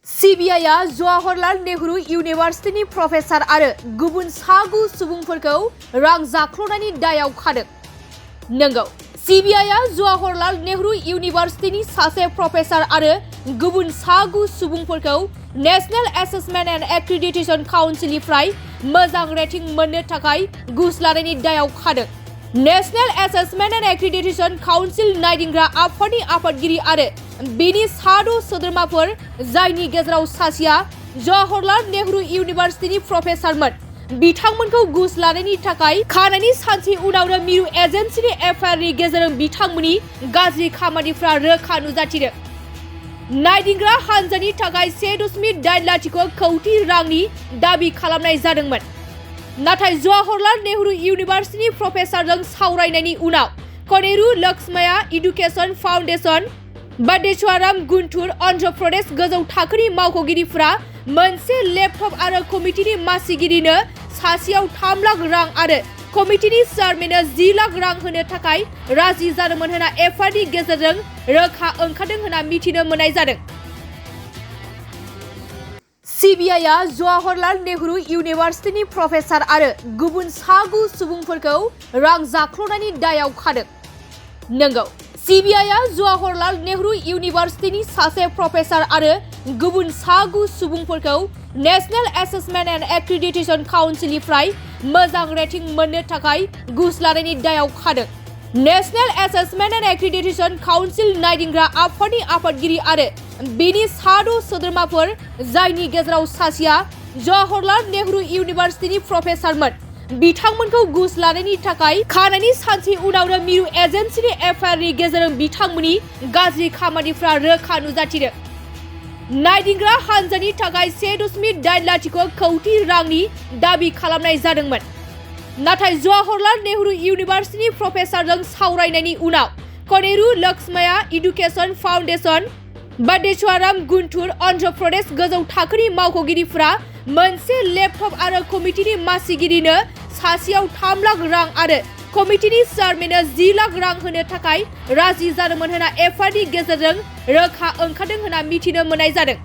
सीबीआईआ Jawaharlal Nehru इउनिभार्सिटिनि professor आरो गुबुन सागु सुबुंफोरखौ रां जाख्ल'नायनि दायाव खादों। नंगौ, सीबीआईआ जवाहरलाल नेहरू इउनिभार्सिटिनि सासे प्रफेसार आरो गुबुन सागु सुबुंफोरखौ नेशनेल एसेसमेन्ट एन्ड एक्रिडिटेशन काउन्सिलनिफ्राय मोजां रेटिं मोननो थाखाय घुस लानायनि दायाव खादों। National assessment and accreditation council नायदिंग्रा आफादनि आफादगिरि आरो बिनि साद' सोद्रोमाफोर, जायनि गेजेराव सासेया जवाहरलाल नेहरू इउनिभार्सिटिनि प्रफेसारमोन, बिथांमोनखौ घुस लानायनि थाखाय खानायनि सानसे उनावनो मिरु एजेन्सिनि एफआइआरनि गेजेरजों बिथांमोननि गाज्रि खामानिफ्रा रोखा नुजाथिदों। नायदिंग्रा हानजानि थाखाय 1.8 कौटि रांनि दाबि खालामनाय जादोंमोन। नाथाय जवाहरलाल नेहरू इउनिभार्सिटिनि प्रफेसारजों सावरायनायनि उनाव कनेरु लक्ष्मया इडुकेशन फाउन्डेशन, बादेश्वराम गुन्टुर अन्ध्र प्रदेश गोजौ थाखोनि मावख'गिरिफोरा मोनसे लेपटप आरो कमिटिनि मासिगिरिनो सासेयाव 3 लाख रां आरो कमिटिनि चेयारमेननो 10 लाख रां होनो थाखाय राजि जादोंमोन होनना एफआइआरनि गेजेरजों रोखा ओंखारदों होनना मिथिनो मोननाय जादों। सीबीआईआ जवाहरलाल नेहरू इउनिभार्सिटिनि प्रफेसार आरो गुबुन सागु सुबुंफोरखौ रां जाख्ल'नायनि दायाव खादों। नंगौ, सीबीआईआ जवाहरलाल नेहरू इउनिभार्सिटिनि सासे प्रफेसार आरो गुबुन सागु सुबुंफोरखौ नेशनेल एसेसमेन्ट एन्ड एक्रिडिटेशन काउन्सिलनिफ्राय मोजां रेटिं मोननो थाखाय घुस लानायनि दायाव खादों। National assessment and accreditation council नायदिंग्रा आफादनि आफादगिरि आरो बिनि साद' सोद्रोमाफोर, जायनि गेजेराव सासेया जवाहरलाल नेहरू इउनिभार्सिटिनि प्रफेसारमोन, बिथांमोनखौ घुस लानायनि थाखाय खानायनि सानसे उनावनो मिरु एजेन्सिनि एफआइआरनि गेजेरजों बिथांमोननि गाज्रि खामानिफ्रा रोखा नुजाथिदों। नायदिंग्रा हानजानि थाखाय 1.8 कौटि रांनि दाबि खालामनाय जादोंमोन। नाथाय जवाहरलाल नेहरू इउनिभार्सिटिनि प्रफेसारजों सावरायनायनि उनाव कनेरु लक्ष्मया इडुकेशन फाउन्डेशन, बादेश्वराम गुन्टुर अन्ध्र प्रदेश गोजौ थाखोनि मावख'गिरिफोरा मोनसे लेपटप आरो कमिटिनि मासिगिरिनो सासेयाव 3 लाख रां आरो कमिटिनि चेयारमेननो 10 लाख रां होनो थाखाय राजि जादोंमोन होनना एफआइआरनि गेजेरजों रोखा ओंखारदों होनना मिथिनो मोननाय जादों।